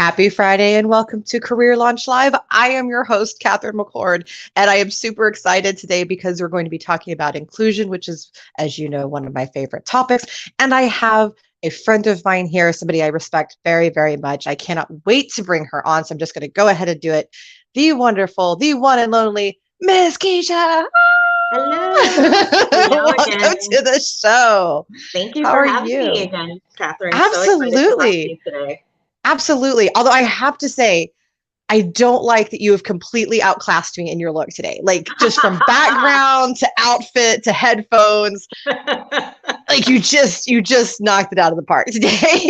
Happy Friday and welcome to Career Launch Live. I am your host, Catherine McCord, and I am super excited today because we're going to be talking about inclusion, which is, as you know, one of my favorite topics. And I have a friend of mine here, somebody I respect very, very much. I cannot wait to bring her on, so I'm just going to go ahead and do it. The wonderful, the one and only Miss Kisha. Hello. Welcome to the show. Thank you How for are having you? me again, Catherine. Absolutely. So excited to talk to you today. Absolutely. Although I have to say, I don't like that you have completely outclassed me in your look today. Like just from background to outfit to headphones. Like you just knocked it out of the park today.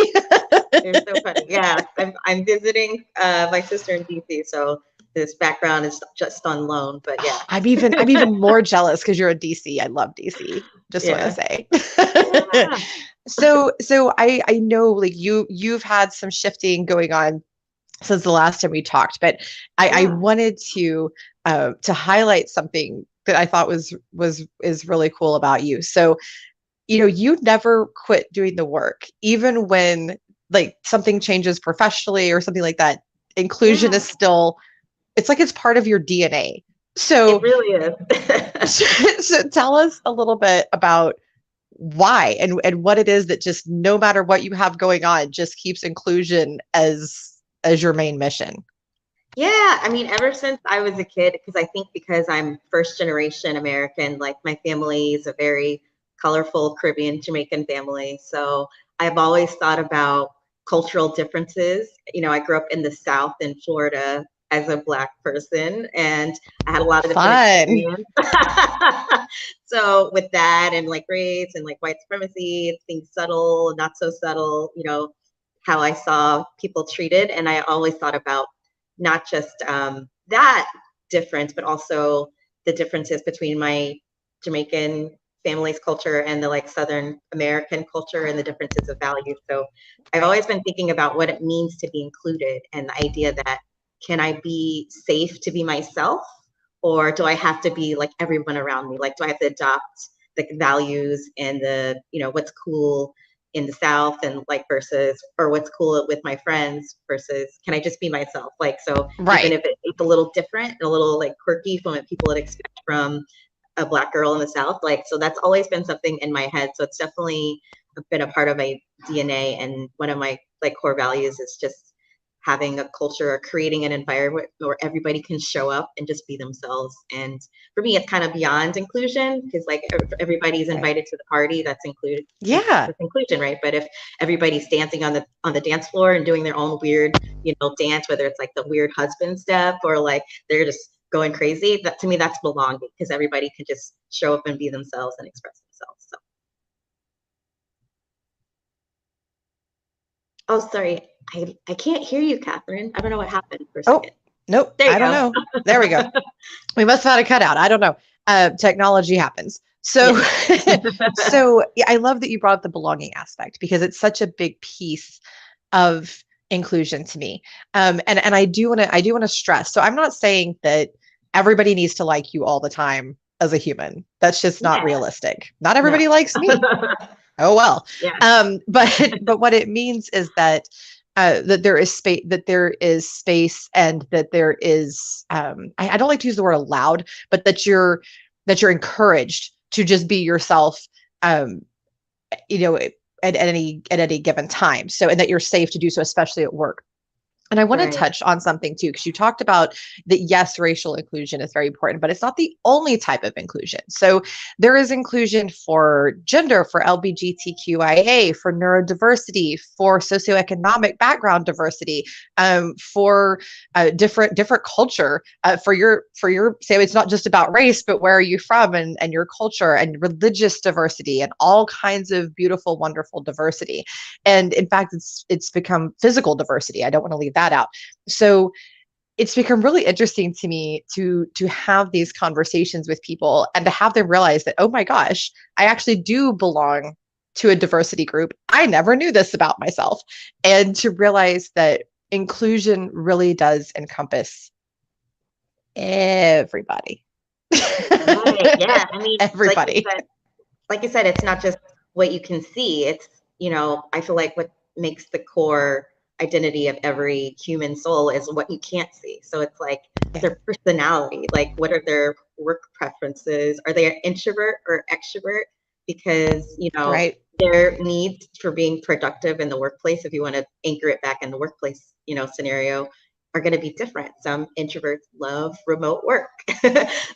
You're so funny. Yeah, I'm visiting my sister in DC, so this background is just on loan. But yeah, I'm even more jealous because you're a DC. I love DC. Just want to say. Yeah. So I know like you've had some shifting going on since the last time we talked, but I wanted to highlight something that I thought is really cool about you. So, you never quit doing the work, even when like something changes professionally or something like that. Inclusion is still, it's like it's part of your DNA. So it really is. so tell us a little bit about why and what it is that just no matter what you have going on, just keeps inclusion as your main mission. Yeah, I mean, ever since I was a kid, because I'm first generation American, like my family is a very colorful Caribbean Jamaican family. So I've always thought about cultural differences. I grew up in the South in Florida as a Black person, and I had a lot of different experience. So with that and like race and like white supremacy, things subtle, not so subtle, how I saw people treated. And I always thought about not just that difference, but also the differences between my Jamaican family's culture and the like Southern American culture and the differences of values. So I've always been thinking about what it means to be included and the idea that can I be safe to be myself, or do I have to be like everyone around me? Like, do I have to adopt the values and the, what's cool in the South and like versus, or what's cool with my friends versus can I just be myself? Like, so even if it's a little different and a little like quirky from what people would expect from a Black girl in the South, like, so that's always been something in my head. So it's definitely been a part of my DNA. And one of my like core values is just having a culture or creating an environment where everybody can show up and just be themselves. And for me, it's kind of beyond inclusion because like everybody's invited to the party, that's included. Yeah. That's inclusion, right? But if everybody's dancing on the dance floor and doing their own weird, dance, whether it's like the weird husband step or like they're just going crazy, that to me, that's belonging because everybody can just show up and be themselves and express themselves. So. Oh, sorry. I can't hear you, Catherine. I don't know what happened for a second. Nope. I don't know. There we go. We must have had a cutout. I don't know. Technology happens. So, so yeah, I love that you brought up the belonging aspect because it's such a big piece of inclusion to me. And I do want to stress. So I'm not saying that everybody needs to like you all the time as a human. That's just not realistic. Not everybody likes me. Oh well. Yeah. But what it means is that that there is space, and that there is I don't like to use the word allowed, but that you're encouraged to just be yourself, at any given time. So, and that you're safe to do so, especially at work. And I want to touch on something too, because you talked about that, yes, racial inclusion is very important, but it's not the only type of inclusion. So there is inclusion for gender, for LGBTQIA, for neurodiversity, for socioeconomic background diversity, for different culture, for your say it's not just about race, but where are you from and your culture, and religious diversity, and all kinds of beautiful, wonderful diversity. And in fact, it's become physical diversity. I don't want to leave that out. So it's become really interesting to me to have these conversations with people and to have them realize that, oh my gosh, I actually do belong to a diversity group. I never knew this about myself. And to realize that inclusion really does encompass everybody. Right. Yeah. I mean, everybody. Like you said, it's not just what you can see. It's, I feel like what makes the core identity of every human soul is what you can't see. So it's like their personality, like what are their work preferences? Are they an introvert or extrovert? Because, you know, their needs for being productive in the workplace, if you want to anchor it back in the workplace, you know, scenario, are going to be different. Some introverts love remote work.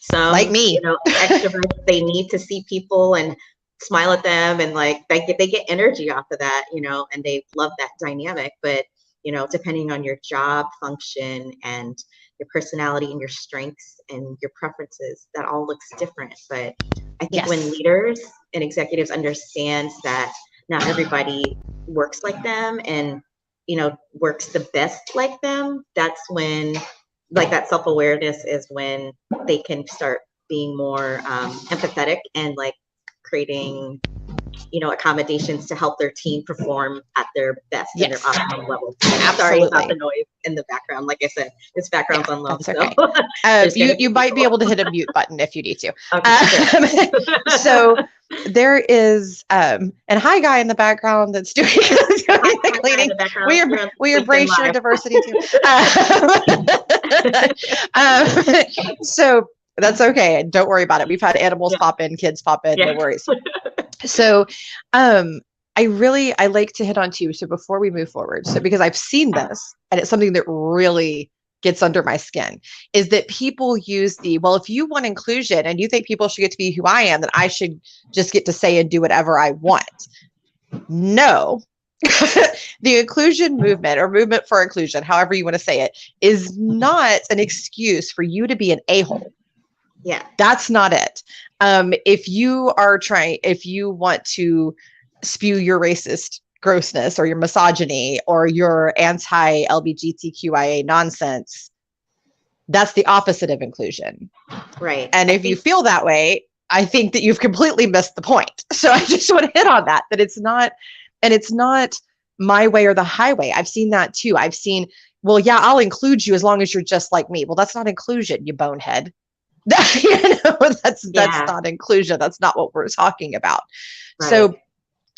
Some, like me, you know, extroverts, they need to see people and smile at them, and like they get energy off of that, you know, and they love that dynamic. But, you know, depending on your job function and your personality and your strengths and your preferences, that all looks different. But I think when leaders and executives understand that not everybody works like them and, you know, works the best like them, that's when, like, that self-awareness is when they can start being more empathetic and like creating, you know, accommodations to help their team perform at their best and their optimal level. Sorry about the noise in the background. Like I said, this background's on low. That's okay. You might be able to hit a mute button if you need to. Okay, so there is, and hi guy in the background that's doing the cleaning. We embrace your diversity too. So that's okay. Don't worry about it. We've had animals pop in, kids pop in, no worries. So I like to hit on two. So before we move forward, so because I've seen this and it's something that really gets under my skin, is that people use well, if you want inclusion and you think people should get to be who I am, then I should just get to say and do whatever I want. No. The inclusion movement, or movement for inclusion, however you want to say it, is not an excuse for you to be an a-hole. Yeah, that's not it. If you want to spew your racist grossness or your misogyny or your anti-LGBTQIA nonsense, that's the opposite of inclusion. Right. And if you feel that way, I think that you've completely missed the point. So I just want to hit on that it's not my way or the highway. I've seen that too. I've seen, well, yeah, I'll include you as long as you're just like me. Well, that's not inclusion, you bonehead. That's not inclusion. That's not what we're talking about. Right. So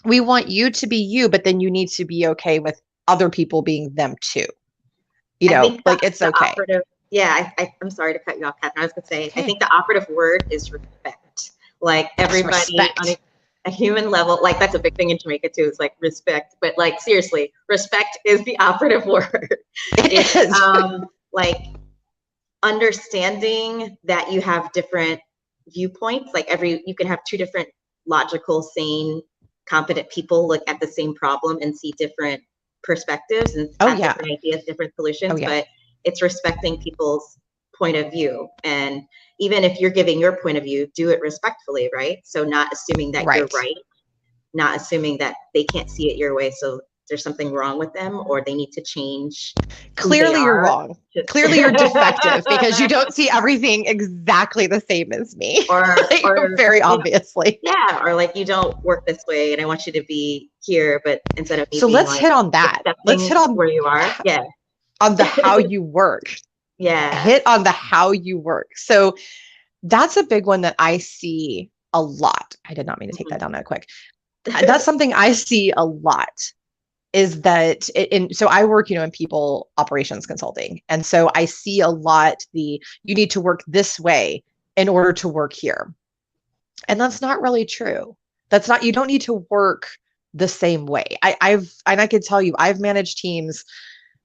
we want you to be you, but then you need to be okay with other people being them too. You know, like it's okay. I'm sorry to cut you off, Catherine. I was going to say, I think the operative word is respect. Like everybody on a human level, like that's a big thing in Jamaica too. It's like respect, but like seriously, respect is the operative word. It is. Like understanding that you have different viewpoints, like you can have two different logical, sane, competent people look at the same problem and see different perspectives and have different ideas, different solutions, but it's respecting people's point of view. And even if you're giving your point of view, do it respectfully, right? So not assuming that you're right, not assuming that they can't see it your way, so there's something wrong with them or they need to change. Clearly you're wrong. Clearly you're defective because you don't see everything exactly the same as me. Or very obviously. Yeah. Or like, you don't work this way and I want you to be here, but instead of me so let's hit on that. Let's hit on where you are. Yeah. On the how you work. Yeah. Hit on the how you work. So that's a big one that I see a lot. I did not mean to take that down that quick. That's something I see a lot. Is that so I work, in people operations consulting. And so I see a lot you need to work this way in order to work here. And that's not really true. You don't need to work the same way. I can tell you, I've managed teams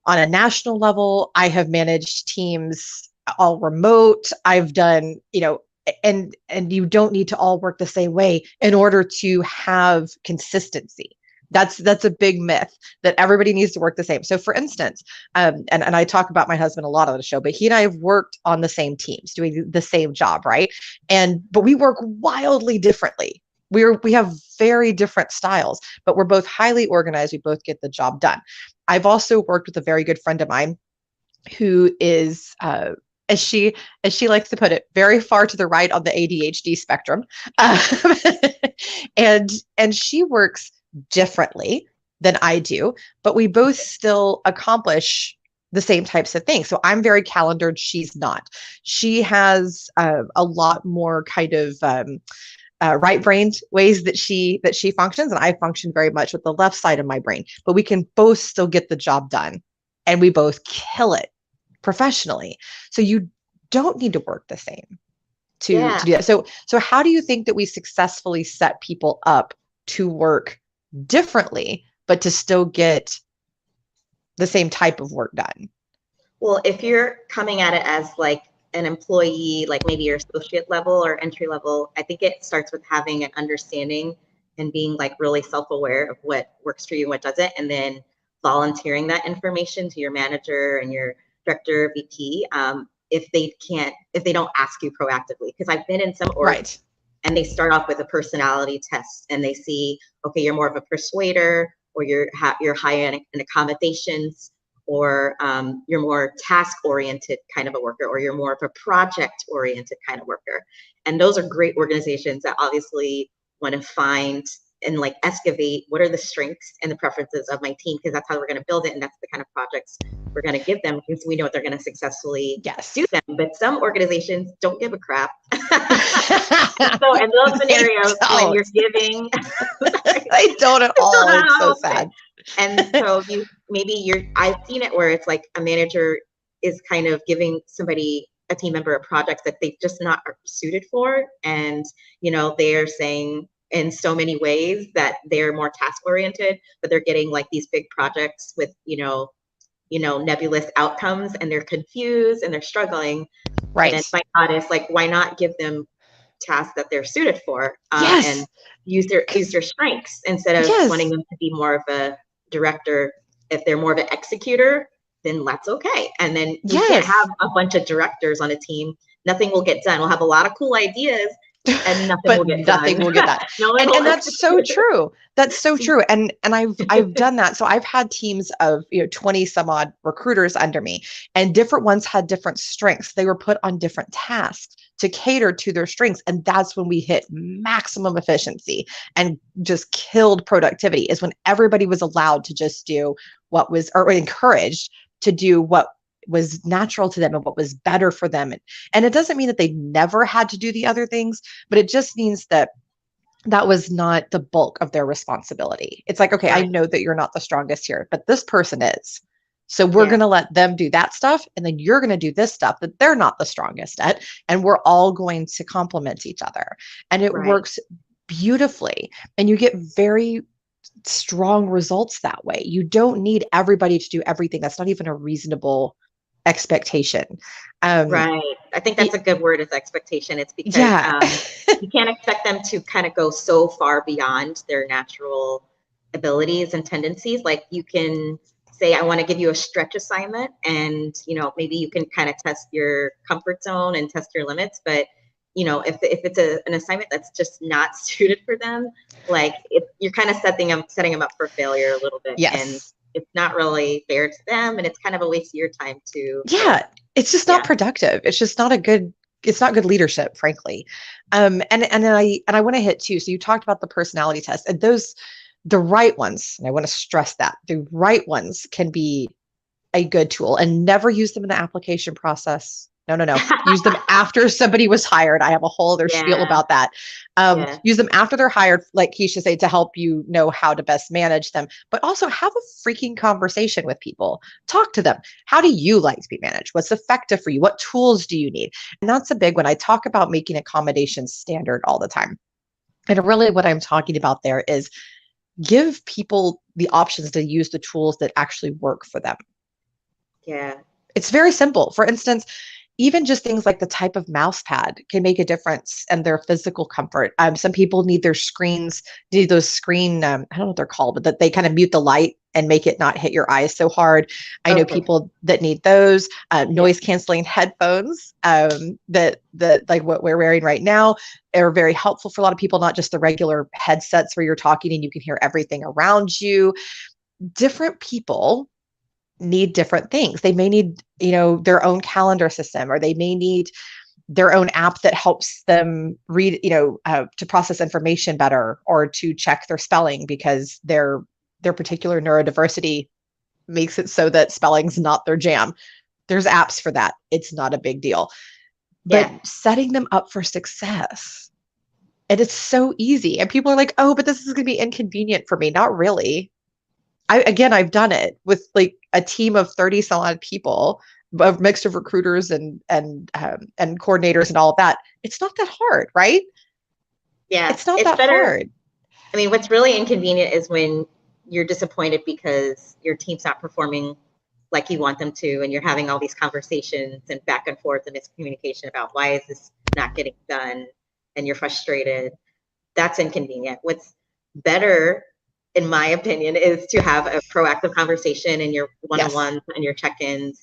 on a national level. I have managed teams all remote. I've done, and you don't need to all work the same way in order to have consistency. That's a big myth that everybody needs to work the same. So for instance, and I talk about my husband a lot on the show, but he and I have worked on the same teams doing the same job, right? But we work wildly differently. We have very different styles, but we're both highly organized. We both get the job done. I've also worked with a very good friend of mine who is, as she likes to put it, very far to the right on the ADHD spectrum. And she works differently than I do, but we both still accomplish the same types of things. So I'm very calendared. She's not. She has a lot more kind of right-brained ways that she functions, and I function very much with the left side of my brain. But we can both still get the job done, and we both kill it professionally. So you don't need to work the same to do that. So how do you think that we successfully set people up to work differently, but to still get the same type of work done? Well, if you're coming at it as like an employee, like maybe your associate level or entry level, I think it starts with having an understanding and being like really self-aware of what works for you and what doesn't, and then volunteering that information to your manager and your director, VP, if they don't ask you proactively. Because I've been in some orgs and they start off with a personality test and they see, okay, you're more of a persuader, or you're high in accommodations, or you're more task-oriented kind of a worker, or you're more of a project-oriented kind of worker. And those are great organizations that obviously want to find and like excavate what are the strengths and the preferences of my team, because that's how we're going to build it, and that's the kind of projects we're going to give them, because we know they're going to successfully do them. But some organizations don't give a crap. So in those scenarios, when you're giving, they don't at all. It's so sad. And so I've seen it where it's like a manager is kind of giving somebody, a team member, a project that they just not are suited for, and they're saying in so many ways that they're more task oriented, but they're getting like these big projects with nebulous outcomes, and they're confused and they're struggling. Right. And my thought is like, why not give them tasks that they're suited for, and use their strengths instead of wanting them to be more of a director. If they're more of an executor, then that's okay. And then you can't have a bunch of directors on a team. Nothing will get done. We'll have a lot of cool ideas, and nothing will get done. And that's so true. That's so true. And I've done that. So I've had teams of 20 some odd recruiters under me, and different ones had different strengths. They were put on different tasks to cater to their strengths. And that's when we hit maximum efficiency and just killed productivity, is when everybody was allowed to just do what was, or encouraged to do what was natural to them and what was better for them. And it doesn't mean that they never had to do the other things, but it just means that that was not the bulk of their responsibility. It's like, okay, I know that you're not the strongest here, but this person is. So we're going to let them do that stuff. And then you're going to do this stuff that they're not the strongest at. And we're all going to complement each other. And it works beautifully. And you get very strong results that way. You don't need everybody to do everything. That's not even a reasonable expectation. Right. I think that's a good word, is expectation. It's because you can't expect them to kind of go so far beyond their natural abilities and tendencies. Like you can say, I want to give you a stretch assignment, and maybe you can kind of test your comfort zone and test your limits. But if it's an assignment that's just not suited for them, like you're kind of setting them up for failure a little bit. And it's not really fair to them, and it's kind of a waste of your time too. It's just not productive. It's just not it's not good leadership, frankly. And I want to hit too. So you talked about the personality test, and the right ones, and I want to stress that the right ones can be a good tool, and never use them in the application process. No. Use them after somebody was hired. I have a whole other spiel about that. Use them after they're hired, like Kisha said, to help you know how to best manage them, but also have a freaking conversation with people. Talk to them. How do you like to be managed? What's effective for you? What tools do you need? And that's a big one. I talk about making accommodations standard all the time. And really what I'm talking about there is give people the options to use the tools that actually work for them. Yeah. It's very simple. For instance, even just things like the type of mouse pad can make a difference in their physical comfort. Some people need those screen, I don't know what they're called, but that they kind of mute the light and make it not hit your eyes so hard. I know people that need those noise canceling headphones that like what we're wearing right now are very helpful for a lot of people, not just the regular headsets where you're talking and you can hear everything around you. Different people need different things. They may need, their own calendar system, or they may need their own app that helps them read, to process information better, or to check their spelling because their particular neurodiversity makes it so that spelling's not their jam. There's apps for that. It's not a big deal. But setting them up for success And it's so easy. And people are like, oh, but this is going to be inconvenient for me. Not really. I've done it with like a team of 30 some odd people, a mix of recruiters and coordinators and all of that. It's not that hard, right? Yeah, It's not it's that better. hard. I mean, what's really inconvenient is when you're disappointed because your team's not performing like you want them to, and you're having all these conversations and back and forth and miscommunication about why is this not getting done, and you're frustrated. That's inconvenient. What's better, in my opinion, is to have a proactive conversation in your one-on-ones and your check-ins,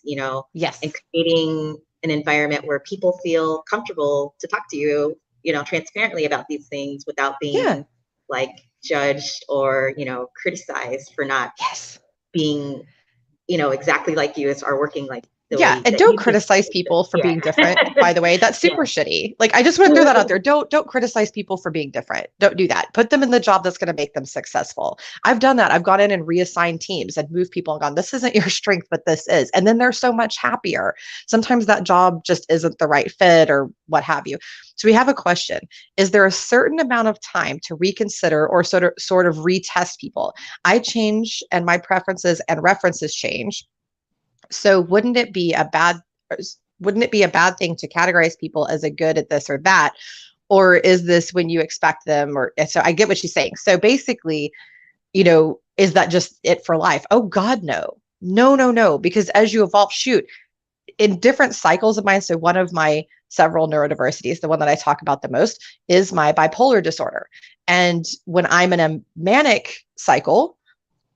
Yes. and creating an environment where people feel comfortable to talk to you, transparently about these things without being like judged or, criticized for not being, exactly like you are working like the way and don't criticize people for being different, by the way. That's super shitty. Like, I just want to throw that out there. Don't criticize people for being different. Don't do that. Put them in the job that's going to make them successful. I've done that. I've gone in and reassigned teams and moved people and gone, this isn't your strength, but this is. And then they're so much happier. Sometimes that job just isn't the right fit or what have you. So we have a question. Is there a certain amount of time to reconsider or sort of retest people? I change and my preferences and references change. So wouldn't it be a bad thing to categorize people as a good at this or that? Or is this when you expect them? Or so I get what she's saying. So basically, is that just it for life? Oh God, no. No. Because as you evolve, in different cycles of mine. So one of my several neurodiversities, the one that I talk about the most, is my bipolar disorder. And when I'm in a manic cycle,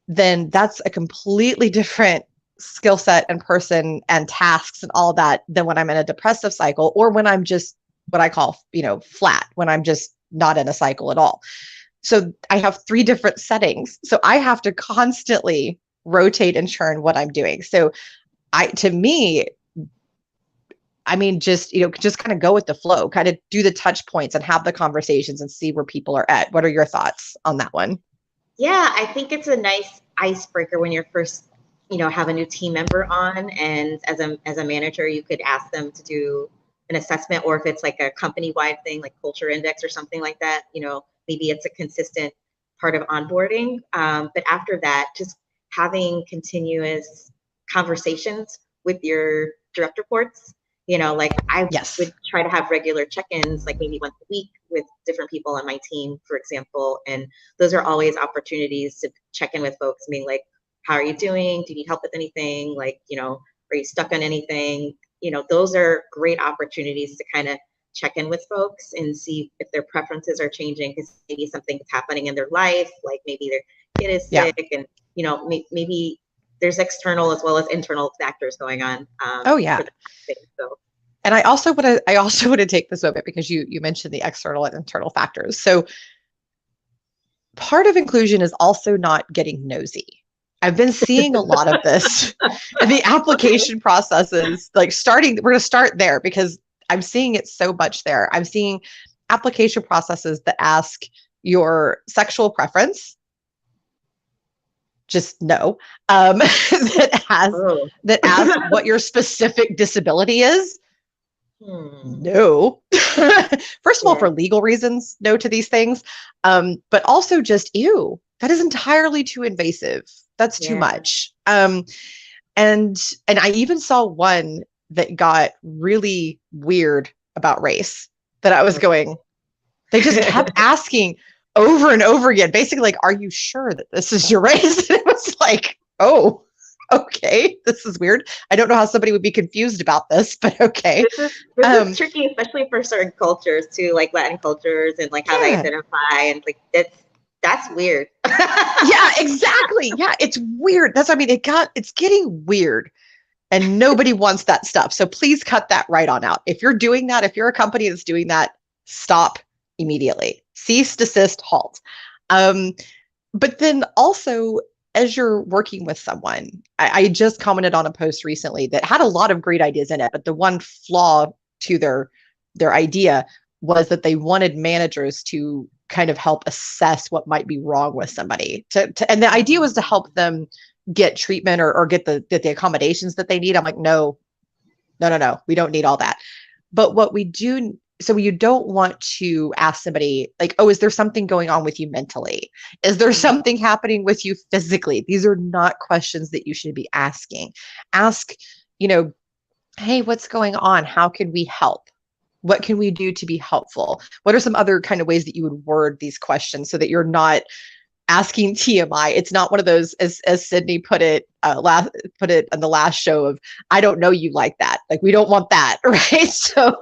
then that's a completely different skill set and person and tasks and all that than when I'm in a depressive cycle, or when I'm just what I call, flat, when I'm just not in a cycle at all. So I have 3 different settings. So I have to constantly rotate and churn what I'm doing. So just kind of go with the flow, kind of do the touch points and have the conversations and see where people are at. What are your thoughts on that one? Yeah, I think it's a nice icebreaker when you're first have a new team member on, and as a manager, you could ask them to do an assessment, or if it's like a company-wide thing, like culture index or something like that, maybe it's a consistent part of onboarding. But after that, just having continuous conversations with your direct reports, like I would try to have regular check-ins, like maybe once a week with different people on my team, for example. And those are always opportunities to check in with folks, being like, how are you doing? Do you need help with anything? Like, are you stuck on anything? Those are great opportunities to kind of check in with folks and see if their preferences are changing, because maybe something's happening in their life, like maybe their kid is sick, and maybe there's external as well as internal factors going on. So. And I also want to take this moment, because you mentioned the external and internal factors. So part of inclusion is also not getting nosy. I've been seeing a lot of this in the application processes, like we're going to start there because I'm seeing it so much there. I'm seeing application processes that ask your sexual preference, just no, that ask what your specific disability is. No. First of all, for legal reasons, no to these things. But also just, ew, that is entirely too invasive. That's too much. And I even saw one that got really weird about race, that I was going, they just kept asking over and over again, basically like, are you sure that this is your race? And it was like, oh, okay, this is weird. I don't know how somebody would be confused about this, but okay. This is tricky, especially for certain cultures too, like Latin cultures, and like how they identify, and like that's weird. Yeah, exactly. Yeah, it's weird. It's getting weird, and nobody wants that stuff. So please cut that right on out. If you're doing that, if you're a company that's doing that, stop immediately. Cease, desist, halt. But then also, as you're working with someone, I just commented on a post recently that had a lot of great ideas in it, but the one flaw to their idea was that they wanted managers to kind of help assess what might be wrong with somebody. And the idea was to help them get treatment or get the accommodations that they need. I'm like, no, we don't need all that. But what we do, so you don't want to ask somebody like, oh, is there something going on with you mentally? Is there something happening with you physically? These are not questions that you should be asking. Ask, you know, hey, what's going on? How can we help? What can we do to be helpful? What are some other kind of ways that you would word these questions so that you're not asking TMI? It's not one of those, as Sydney put it put it on the last show of, I don't know you like that. Like, we don't want that, right? So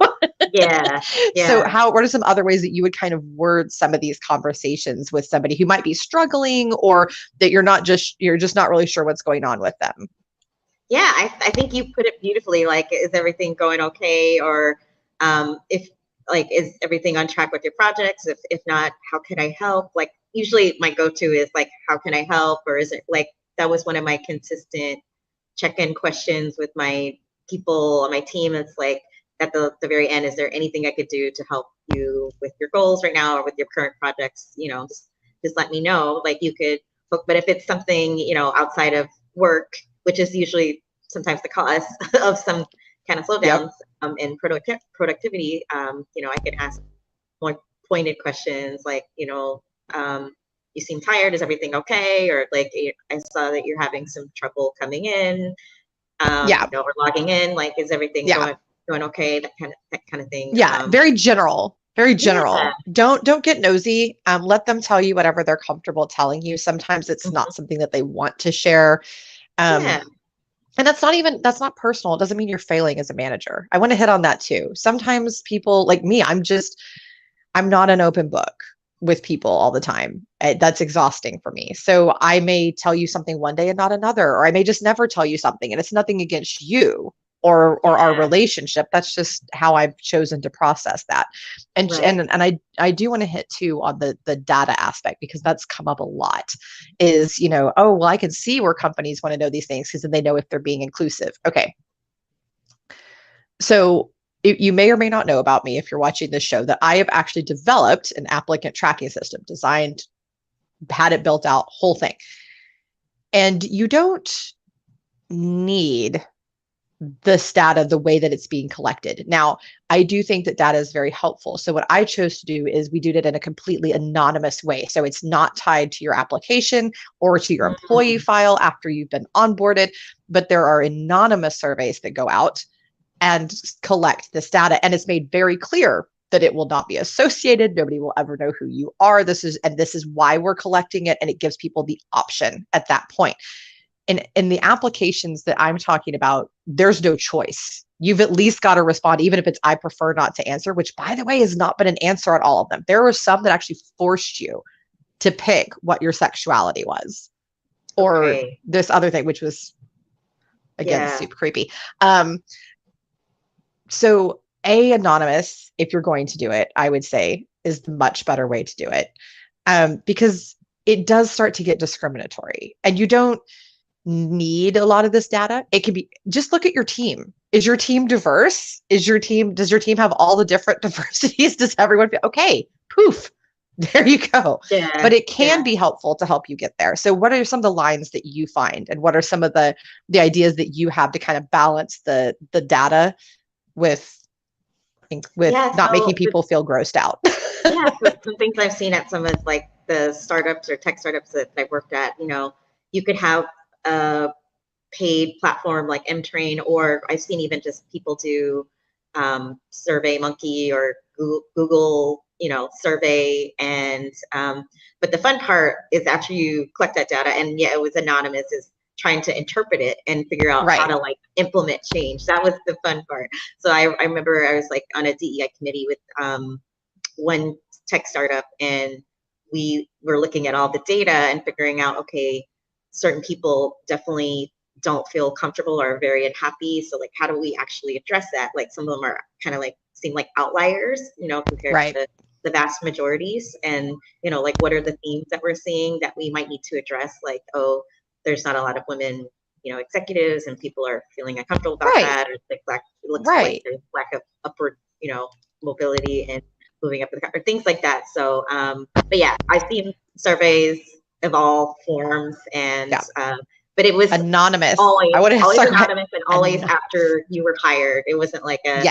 Yeah. so what are some other ways that you would kind of word some of these conversations with somebody who might be struggling, or that you're just not really sure what's going on with them? Yeah, I think you put it beautifully. Like, is everything going okay? Or if like, is everything on track with your projects? If not, how can I help? Like, usually my go-to is like, how can I help? Or is it like, that was one of my consistent check-in questions with my people on my team. It's like, at the very end, is there anything I could do to help you with your goals right now or with your current projects? You know, just let me know. Like, you could, but if it's something, you know, outside of work, which is usually sometimes the cause of some kind of slowdowns in productivity, you know, I could ask more pointed questions like, you know, you seem tired, is everything okay? Or like, I saw that you're having some trouble coming in, you know, or logging in, like, is everything going okay? That kind of thing. Very general. Very general. Don't get nosy. Let them tell you whatever they're comfortable telling you. Sometimes it's not something that they want to share. And that's not personal. It doesn't mean you're failing as a manager. I want to hit on that too. Sometimes people like me, I'm not an open book with people all the time. That's exhausting for me. So I may tell you something one day and not another, or I may just never tell you something, and it's nothing against you or our relationship. That's just how I've chosen to process that. And I do want to hit too on the data aspect, because that's come up a lot, is, you know, oh, well, I can see where companies want to know these things because then they know if they're being inclusive. Okay. So you may or may not know about me, if you're watching this show, that I have actually developed an applicant tracking system, designed, had it built out, whole thing. And you don't need this data the way that it's being collected. Now, I do think that data is very helpful. So what I chose to do is we did it in a completely anonymous way. So it's not tied to your application or to your employee file after you've been onboarded, but there are anonymous surveys that go out and collect this data. And it's made very clear that it will not be associated. Nobody will ever know who you are. This is why we're collecting it. And it gives people the option at that point. And in the applications that I'm talking about, there's no choice. You've at least got to respond, even if it's, I prefer not to answer, which, by the way, has not been an answer on all of them. There were some that actually forced you to pick what your sexuality was, or this other thing, which was, again, super creepy. So anonymous, if you're going to do it, I would say, is the much better way to do it, because it does start to get discriminatory, and you don't need a lot of this data. It can be, just look at your team. Is your team diverse? Does your team have all the different diversities? Does everyone feel okay? Poof, there you go. But it can be helpful to help you get there. So what are some of the lines that you find, and what are some of the ideas that you have to kind of balance the data with not making people feel grossed out? So some things I've seen at some of like the startups or tech startups that I worked at, you know, you could have a paid platform like MTrain, or I've seen even just people do Survey Monkey or Google, you know, survey. And but the fun part is after you collect that data, and it was anonymous, is trying to interpret it and figure out how to like implement change. That was the fun part. So I remember I was like on a DEI committee with one tech startup, and we were looking at all the data and figuring out, okay, certain people definitely don't feel comfortable or very unhappy. So like, how do we actually address that? Like, some of them are kind of like, seem like outliers, you know, compared to the vast majorities. And, you know, like, what are the themes that we're seeing that we might need to address? Like, oh, there's not a lot of women, you know, executives, and people are feeling uncomfortable about that, or like it looks like there's lack of upward, you know, mobility and moving up, or things like that. So, but yeah, I've seen surveys of all forms, and but it was anonymous. Always anonymous, and always after you were hired. It wasn't like a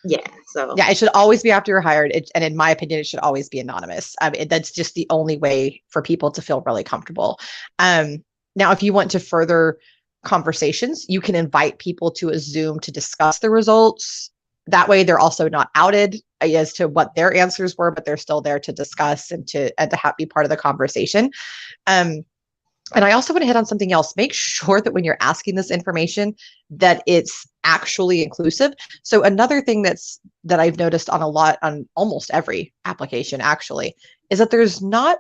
Yeah. So yeah, it should always be after you're hired. And in my opinion, it should always be anonymous. That's just the only way for people to feel really comfortable. Now, if you want to further conversations, you can invite people to a Zoom to discuss the results. That way, they're also not outed as to what their answers were, but they're still there to discuss and to be part of the conversation. And I also want to hit on something else. Make sure that when you're asking this information, that it's actually inclusive. So another thing that I've noticed on almost every application actually is that there's not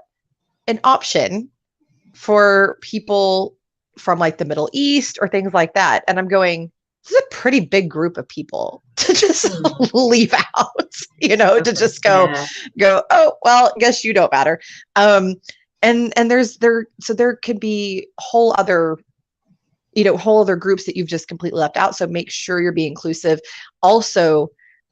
an option for people from like the Middle East or things like that. And I'm going, this is a pretty big group of people to just leave out, to just go, oh, well, I guess you don't matter. And there could be whole other groups that you've just completely left out. So make sure you're being inclusive. Also,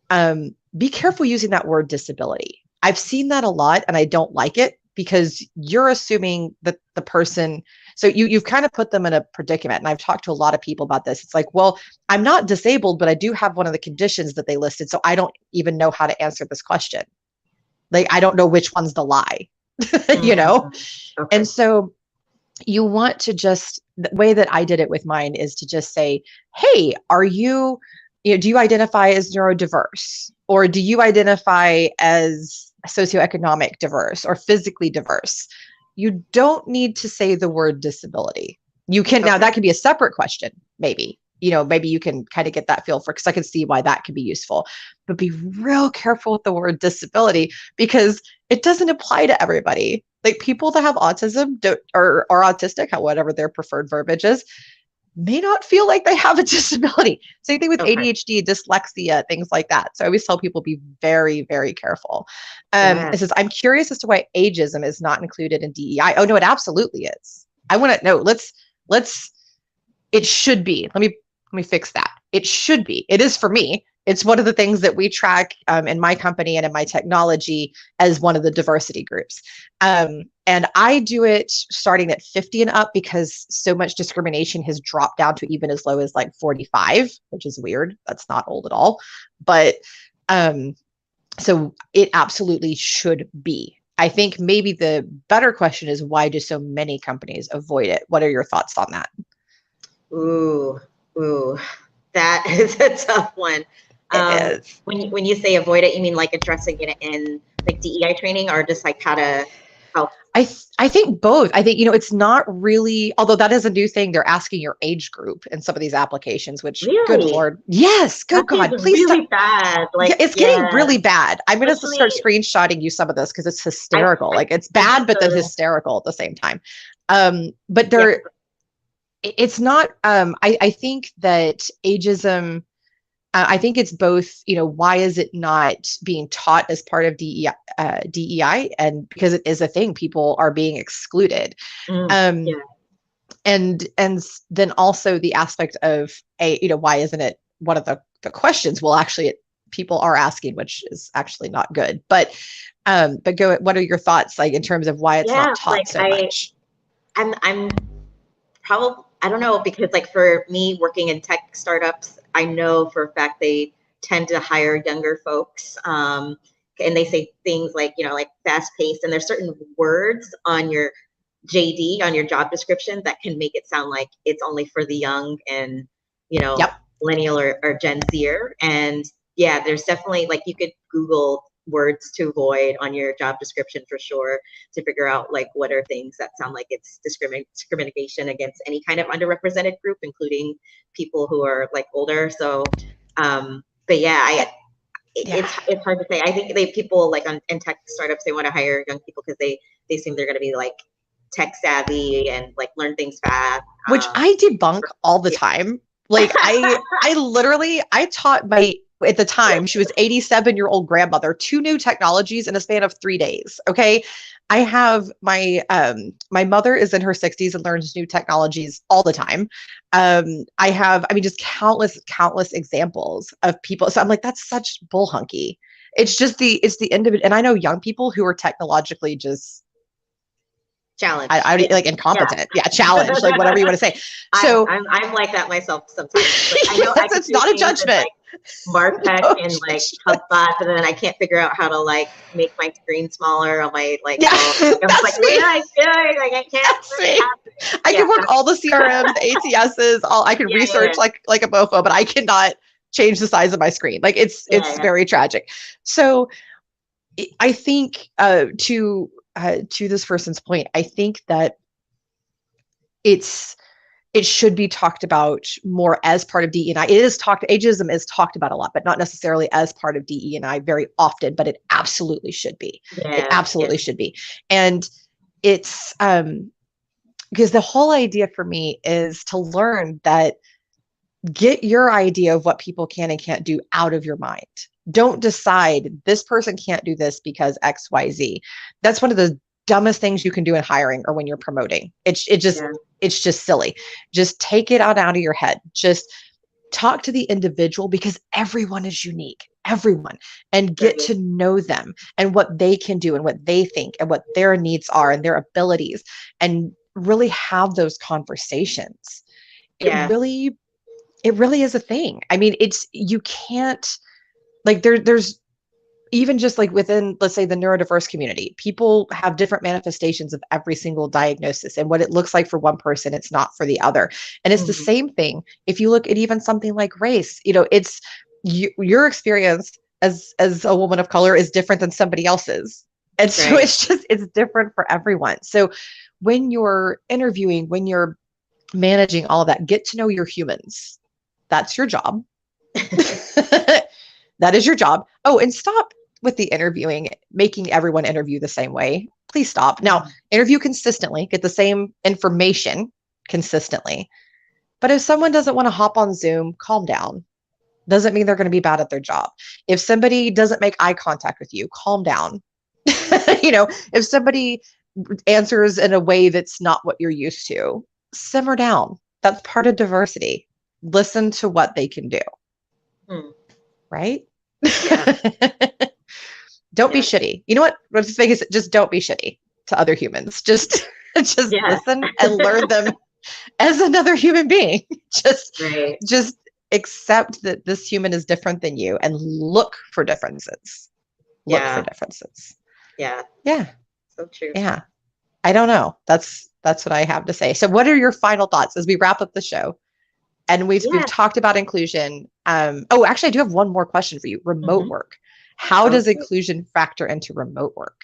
be careful using that word disability. I've seen that a lot and I don't like it because you're assuming that the person, so you've kind of put them in a predicament. And I've talked to a lot of people about this. It's like, well, I'm not disabled, but I do have one of the conditions that they listed. So I don't even know how to answer this question. Like, I don't know which one's the lie. Okay. And so you want to the way that I did it with mine is to just say, hey, do you identify as neurodiverse, or do you identify as socioeconomic diverse or physically diverse? You don't need to say the word disability. You can, now that could be a separate question, maybe. Maybe you can kind of get that feel for, because I can see why that could be useful. But be real careful with the word disability because it doesn't apply to everybody. Like people that have autism or autistic, whatever their preferred verbiage is, may not feel like they have a disability. Same thing with ADHD, dyslexia, things like that. So I always tell people be very, very careful. It says, I'm curious as to why ageism is not included in DEI. Oh no, it absolutely is. I want to know. It should be. Let me fix that. It should be. It is for me. It's one of the things that we track in my company and in my technology as one of the diversity groups. And I do it starting at 50 and up because so much discrimination has dropped down to even as low as like 45, which is weird. That's not old at all. But so it absolutely should be. I think maybe the better question is, why do so many companies avoid it? What are your thoughts on that? Ooh, that is a tough one. When you say avoid it, you mean like addressing it in like DEI training, or just like how to help? I think both. I think, it's not really, although that is a new thing. They're asking your age group in some of these applications, which good Lord. Yes. Good God. Please really bad. Like it's getting really bad. I'm going to start screenshotting you some of this because it's hysterical. It's bad, but then hysterical at the same time. But it's not, I think that ageism, I think it's both, why is it not being taught as part of DEI? And because it is a thing, people are being excluded. And then also the aspect of why isn't it one of the questions? Well, actually people are asking, which is actually not good, but what are your thoughts like in terms of why it's not taught so much? I'm probably, I don't know, because like for me working in tech startups, I know for a fact they tend to hire younger folks. And they say things like, like fast paced, and there's certain words on your JD, on your job description, that can make it sound like it's only for the young and, millennial or Gen Zer. And there's definitely, like, you could Google words to avoid on your job description for sure, to figure out like what are things that sound like it's discrimination against any kind of underrepresented group, including people who are like older. So it's hard to say. I think people like in tech startups, they want to hire young people because they assume they're going to be like tech savvy and like learn things fast, which I debunk all the time. Like I literally taught at the time, she was 87-year-old grandmother, 2 new technologies in a span of 3 days. Okay. I have my mother is in her 60s and learns new technologies all the time. Just countless examples of people. So I'm like, that's such bull hunky. It's just the individual. And I know young people who are technologically just challenged. I like incompetent. Yeah. Challenged, like whatever you want to say. So I'm like that myself sometimes. Like, I know it's not a judgment. MarTech No and like judgment. HubSpot, and then I can't figure out how to like make my screen smaller on my like Yeah, phone. Like, I'm just that's like, what me. am I doing? Like I can't That's what is me. happening? I Yeah, can work all the CRMs, the ATSs, all I can yeah, research like a mofo, but I cannot change the size of my screen. Like it's yeah. very tragic. So I think to this person's point, I think that it's it should be talked about more as part of DE&I. It is talked, ageism is talked about a lot, but not necessarily as part of DE&I very often, but it absolutely should be. It Yeah, absolutely should be. And it's because the whole idea for me is to learn that get your idea of what people can and can't do out of your mind. Don't decide this person can't do this because XYZ. That's one of the dumbest things you can do in hiring or when you're promoting. yeah, It's just silly. Just take it out of your head. Just talk to the individual because everyone is unique. Everyone, and get right. to know them and what they can do and what they think and what their needs are and their abilities, and really have those conversations. It Yeah. really it really is a thing. I mean, it's you can't like there's even just like within, let's say, the neurodiverse community, people have different manifestations of every single diagnosis, and what it looks like for one person, it's not for the other. And it's the Mhm. same thing if you look at even something like race. It's your experience as a woman of color is different than somebody else's. And so Right. it's different for everyone. So when you're interviewing, when you're managing all of that, get to know your humans. That's your job. That is your job. Oh, and stop with the interviewing, making everyone interview the same way. Please stop. Now, interview consistently, get the same information consistently. But if someone doesn't want to hop on Zoom, calm down. Doesn't mean they're going to be bad at their job. If somebody doesn't make eye contact with you, calm down. If somebody answers in a way that's not what you're used to, simmer down. That's part of diversity. Listen to what they can do, Hmm. right? Yeah, Don't be yeah, shitty. You know what? What's the biggest? Just don't be shitty to other humans. Just just yeah. listen and learn them as another human being. Just Right. just accept that this human is different than you and look for differences. Look for Yeah, differences. yeah. Yeah. So true. Yeah. I don't know. That's what I have to say. So what are your final thoughts as we wrap up the show? And we've Yeah. talked about inclusion. Oh, actually, I do have one more question for you. Remote Hmm. work. How does Okay. inclusion factor into remote work?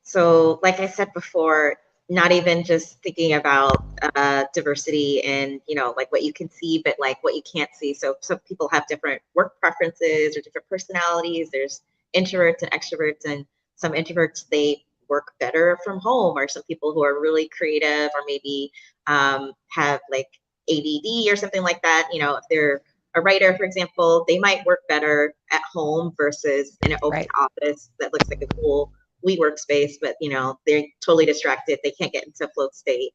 So, like I said before, not even just thinking about diversity and like what you can see, but like what you can't see. So some people have different work preferences or different personalities. There's introverts and extroverts, and some introverts they work better from home, or some people who are really creative, or maybe have like ADD or something like that. If they're a writer, for example, they might work better at home versus in an open Right. office that looks like a cool workspace, but they're totally distracted. They can't get into float state.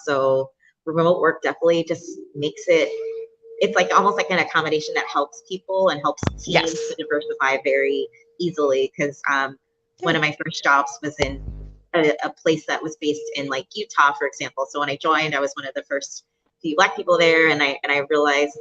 So remote work definitely just makes it's like almost like an accommodation that helps people and helps teams to Yes. diversify very easily. Because one Yeah. of my first jobs was in a place that was based in like Utah, for example. So when I joined, I was one of the first few Black people there, and I realized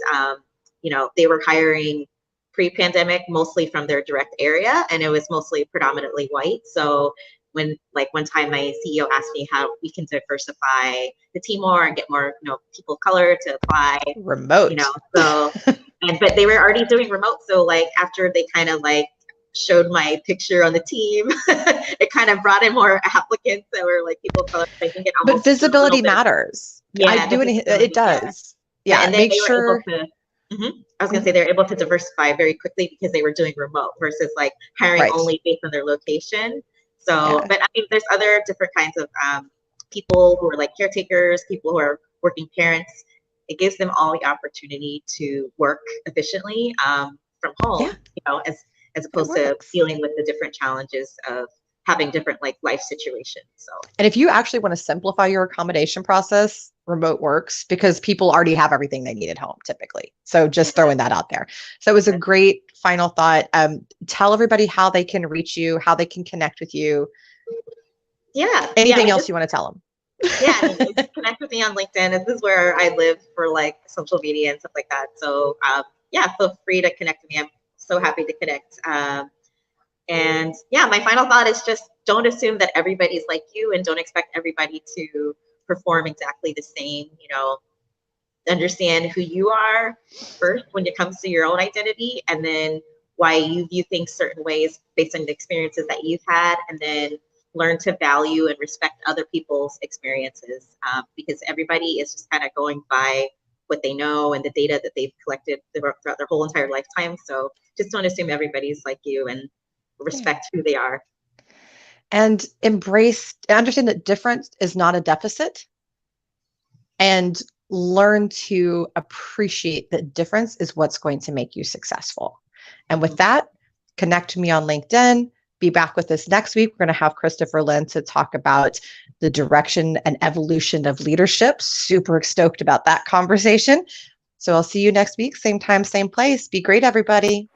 they were hiring pre-pandemic mostly from their direct area, and it was mostly predominantly white. So when like one time my CEO asked me how we can diversify the team more and get more people of color to apply, Remote. so but they were already doing remote. So like after they kind of like showed my picture on the team, it kind of brought in more applicants that were like people of color. I think it But almost did a little visibility bit. matters. I Yeah, the do it visibility. Yeah. does. Yeah, Yeah. and then Make they were able sure. to. I was gonna say they're able to diversify very quickly because they were doing remote versus like hiring Right. only based on their location. So, Yeah. but I mean, there's other different kinds of people who are like caretakers, people who are working parents. It gives them all the opportunity to work efficiently from home, Yeah. as It opposed to works. dealing with the different challenges of having different like life situations. So, And if you actually want to simplify your accommodation process, remote works because people already have everything they need at home typically. So just yeah, throwing that out there. So it was a great final thought. Tell everybody how they can reach you, how they can connect with you. yeah. Anything else you want to tell them? Yeah, I mean, just connect with me on LinkedIn. This is where I live for like social media and stuff like that. So yeah, feel free to connect with me. I'm so happy to connect. And yeah, my final thought is just don't assume that everybody's like you and don't expect everybody to perform exactly the same. You know, understand who you are first when it comes to your own identity, and then why you view things certain ways based on the experiences that you've had, and then learn to value and respect other people's experiences, because everybody is just kind of going by what they know and the data that they've collected throughout their whole entire lifetime. So just don't assume everybody's like you, and respect who they are. And understand that difference is not a deficit, and learn to appreciate that difference is what's going to make you successful. And with that, connect me on LinkedIn. Be back with us next week. We're going to have Christopher Lynn to talk about the direction and evolution of leadership. Super stoked about that conversation. So I'll see you next week, same time, same place. Be great, everybody.